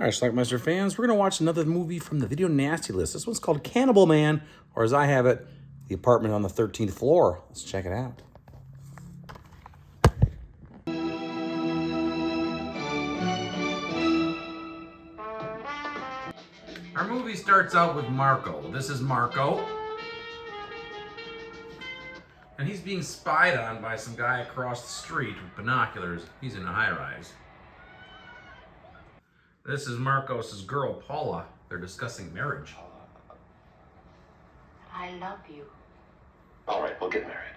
All right, Schlockmeister fans, we're going to watch another movie from the Video Nasty List. This one's called Cannibal Man, or as I have it, The Apartment on the 13th Floor. Let's check it out. Our movie starts out with Marco. This is Marco. And he's being spied on by some guy across the street with binoculars. He's in a high-rise. This is Marcos' girl, Paula. They're discussing marriage. I love you. All right, we'll get married.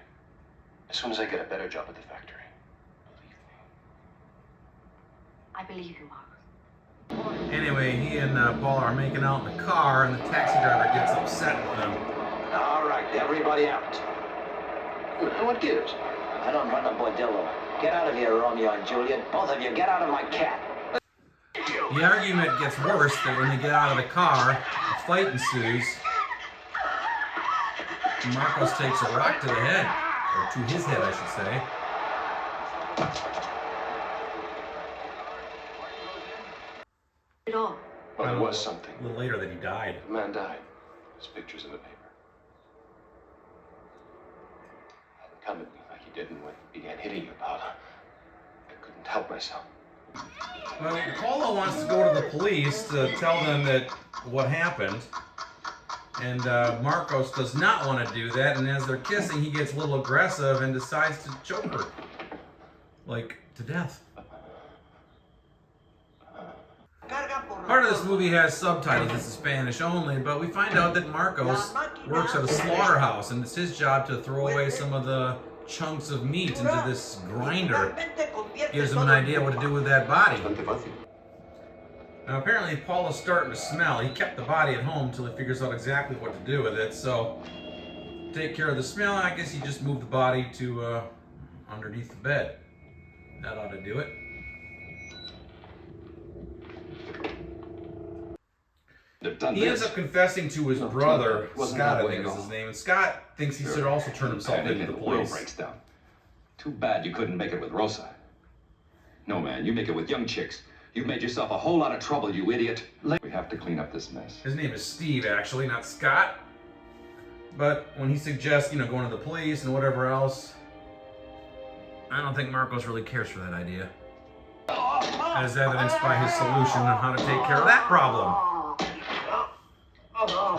As soon as I get a better job at the factory. Believe me. I believe you, Marcos. Anyway, he and Paula are making out in the car, and the taxi driver gets upset with them. All right, everybody out. What gives? I don't run a bordello. Get out of here, Romeo and Juliet. Both of you, get out of my cab. The argument gets worse that when they get out of the car, a fight ensues. Marcos takes a rock to the head, or to his head, I should say. It all. Well, there was something. A little later that he died. The man died. There's pictures in the paper. Hadn't come at me like he did, and when he began hitting you, Paula, I couldn't help myself. Well, Paula wants to go to the police to tell them that what happened. And Marcos does not want to do that, and as they're kissing, he gets a little aggressive and decides to choke her. Like, to death. Part of this movie has subtitles, it's in Spanish only, but we find out that Marcos works at a slaughterhouse, and it's his job to throw away some of the chunks of meat into this grinder. Gives him an idea what to do with that body. Now apparently Paula's starting to smell. He kept the body at home until he figures out exactly what to do with it, so to take care of the smell, I guess he just moved the body to underneath the bed. That ought to do it. He ends up confessing to his brother, Scott, I think is his name. And Scott thinks he should also turn himself into the police. Breaks down. Too bad you couldn't make it with Rosa. No, man, you make it with young chicks. You've made yourself a whole lot of trouble, you idiot. We have to clean up this mess. His name is Steve, actually, not Scott. But when he suggests, going to the police and whatever else, I don't think Marcos really cares for that idea. As evidenced by his solution on how to take care of that problem.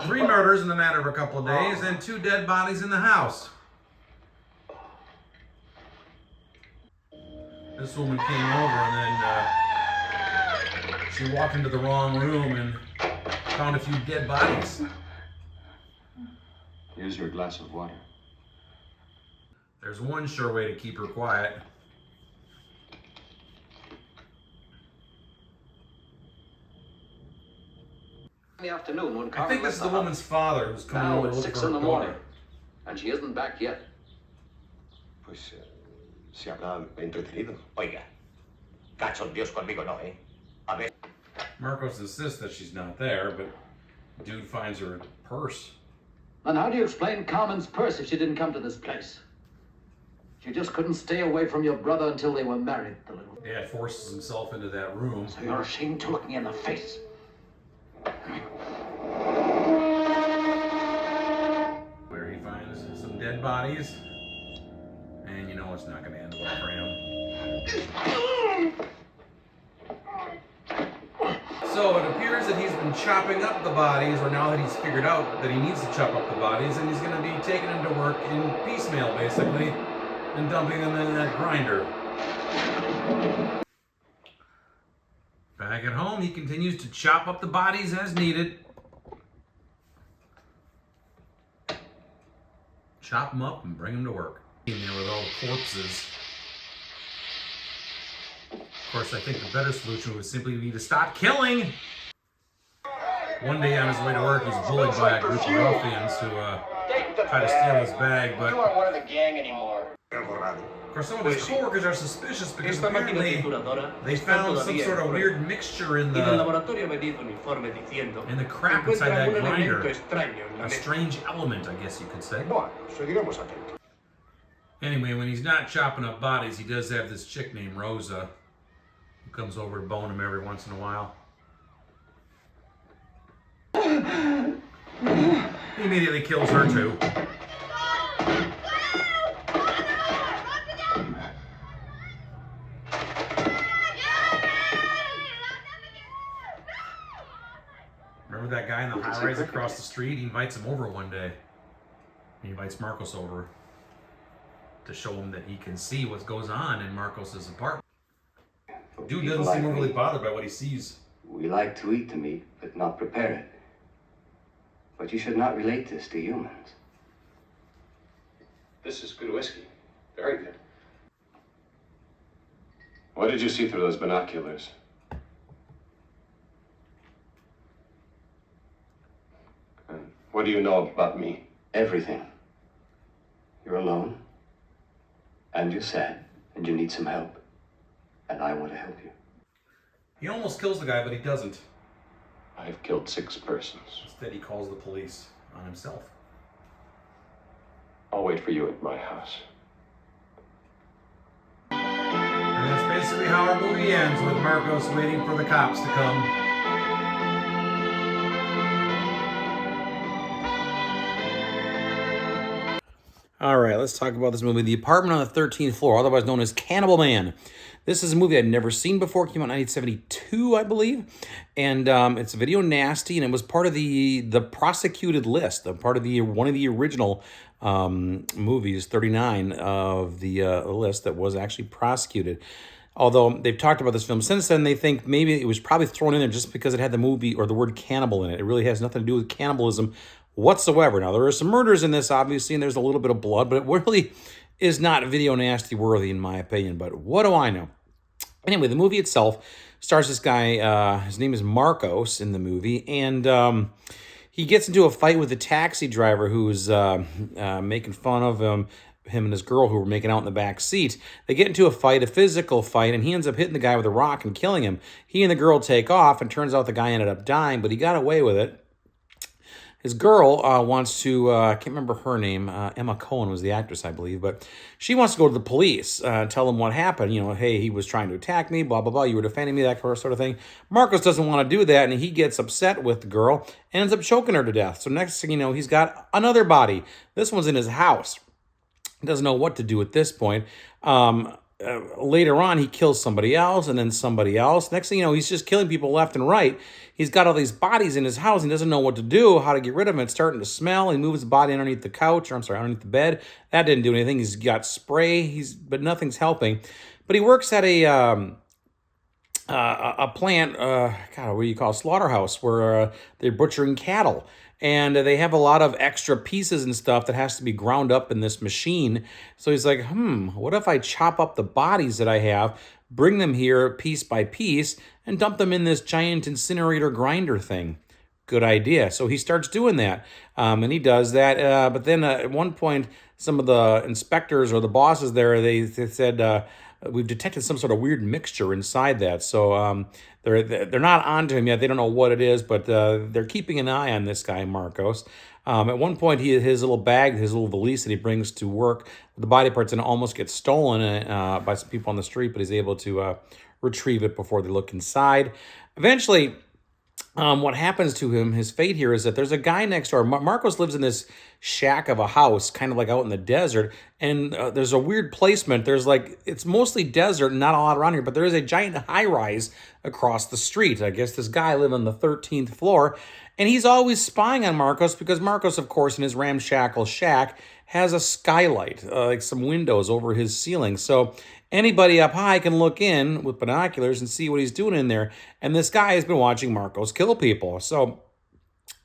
3 murders in the matter of a couple of days and 2 dead bodies in the house. This woman came over and then she walked into the wrong room and found a few dead bodies. Here's your glass of water. There's one sure way to keep her quiet. In the afternoon when I think this is the woman's father who's coming now over to it's look 6 for in her the morning, daughter. and she isn't back yet. Pues se habrá entretenido. Oiga, cachondeos conmigo no, ¿eh? A ver. Marcos insists that she's not there, but dude finds her purse. And how do you explain Carmen's purse if she didn't come to this place? She just couldn't stay away from your brother until they were married, the little... Dad forces himself into that room. So you're ashamed to look me in the face. Where he finds some dead bodies. And you know it's not going to end well for him. So it appears that he's been chopping up the bodies, or now that he's figured out that he needs to chop up the bodies, and he's going to be taking them to work in piecemeal, basically, and dumping them in that grinder. Back at home, he continues to chop up the bodies as needed. Chop them up and bring them to work. In there with all the corpses. Of course, I think the better solution would simply be to stop killing. One day on his way to work, he's bullied by a group of ruffians who try to steal his bag, but You aren't one of the gang anymore. of course some of his coworkers are suspicious because apparently they found some sort of weird mixture in the crap inside that grinder. A strange element, I guess you could say. Bueno, seguiremos atentos. Anyway, when he's not chopping up bodies, he does have this chick named Rosa who comes over to bone him every once in a while. He immediately kills her too. Remember that guy in the high-rise across the street? He invites him over one day. He invites Marcos over to show him that he can see what goes on in Marcos's apartment. Dude doesn't seem overly bothered by what he sees. We like to eat the meat, but not prepare it. But you should not relate this to humans. This is good whiskey. Very good. What did you see through those binoculars? And what do you know about me? Everything. You're alone, and you're sad, and you need some help. And I want to help you. He almost kills the guy, but he doesn't. I've killed 6 persons. Instead, he calls the police on himself. I'll wait for you at my house. And that's basically how our movie ends, with Marcos waiting for the cops to come. All right, let's talk about this movie, The Apartment on the 13th Floor, otherwise known as Cannibal Man. This is a movie I'd never seen before. It came out in 1972, I believe. And it's video nasty, and it was part of the prosecuted list, part of one of the original movies, 39 of the list that was actually prosecuted. Although they've talked about this film since then, they think maybe it was probably thrown in there just because it had the movie or the word cannibal in it. It really has nothing to do with cannibalism whatsoever. Now, there are some murders in this, obviously, and there's a little bit of blood, but it really is not video nasty worthy, in my opinion. But what do I know? Anyway, the movie itself stars this guy, his name is Marcos in the movie, and he gets into a fight with a taxi driver who's making fun of him and his girl who were making out in the back seat. They get into a fight, a physical fight, and he ends up hitting the guy with a rock and killing him. He and the girl take off, and turns out the guy ended up dying, but he got away with it. His girl wants to, I can't remember her name, Emma Cohen was the actress, I believe, but she wants to go to the police, tell them what happened. You know, hey, he was trying to attack me, blah, blah, blah, you were defending me, that sort of thing. Marcos doesn't want to do that, and he gets upset with the girl and ends up choking her to death. So next thing you know, he's got another body. This one's in his house. He doesn't know what to do at this point. Later on, he kills somebody else and then somebody else. Next thing you know, he's just killing people left and right. He's got all these bodies in his house. He doesn't know what to do, how to get rid of them. It's starting to smell. He moves his body underneath the couch, underneath the bed. That didn't do anything. He's got spray, but nothing's helping. But he works at a plant, what do you call it, slaughterhouse, where they're butchering cattle. And they have a lot of extra pieces and stuff that has to be ground up in this machine. So he's like, what if I chop up the bodies that I have, bring them here piece by piece, and dump them in this giant incinerator grinder thing? Good idea. So he starts doing that, and he does that. But then at one point, some of the inspectors or the bosses there, they said, we've detected some sort of weird mixture inside that. So they're not onto him yet. They don't know what it is, but they're keeping an eye on this guy, Marcos. At one point, his little bag, his little valise that he brings to work, the body parts, and almost gets stolen by some people on the street, but he's able to retrieve it before they look inside. Eventually, what happens to him, his fate here, is that there's a guy next door. Marcos lives in this shack of a house, kind of like out in the desert, and there's a weird placement. It's mostly desert, not a lot around here, but there is a giant high-rise across the street. I guess this guy lived on the 13th floor, and he's always spying on Marcos because Marcos, of course, in his ramshackle shack, has a skylight, like some windows over his ceiling. So anybody up high can look in with binoculars and see what he's doing in there. And this guy has been watching Marcos kill people. So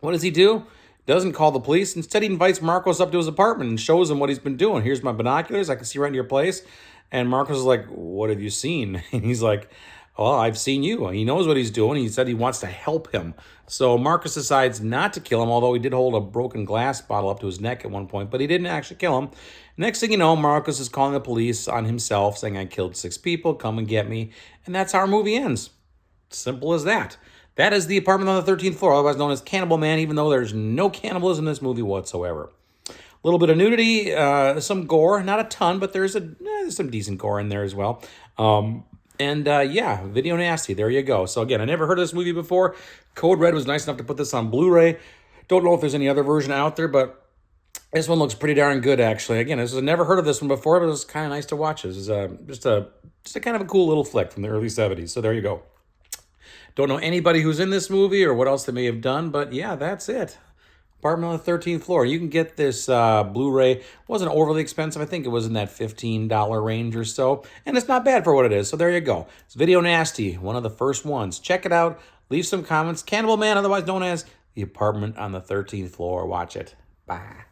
what does he do? Doesn't call the police. Instead, he invites Marcos up to his apartment and shows him what he's been doing. Here's my binoculars. I can see right in your place. And Marcos is like, what have you seen? And he's like, well, I've seen you. He knows what he's doing. He said he wants to help him. So Marcos decides not to kill him, although he did hold a broken glass bottle up to his neck at one point, but he didn't actually kill him. Next thing you know, Marcos is calling the police on himself, saying, I killed 6 people, come and get me. And that's how our movie ends. Simple as that. That is The Apartment on the 13th Floor, otherwise known as Cannibal Man, even though there's no cannibalism in this movie whatsoever. A little bit of nudity, some gore, not a ton, but there's some decent gore in there as well. And yeah, Video Nasty, there you go. So again, I never heard of this movie before. Code Red was nice enough to put this on Blu-ray. Don't know if there's any other version out there, but this one looks pretty darn good, actually. Again, I never heard of this one before, but it was kind of nice to watch. This is just a kind of a cool little flick from the early 70s. So there you go. Don't know anybody who's in this movie or what else they may have done, but yeah, that's it. Apartment on the 13th floor. You can get this Blu-ray. It wasn't overly expensive. I think it was in that $15 range or so. And it's not bad for what it is. So there you go. It's Video Nasty, one of the first ones. Check it out. Leave some comments. Cannibal Man, otherwise known as The Apartment on the 13th Floor. Watch it. Bye.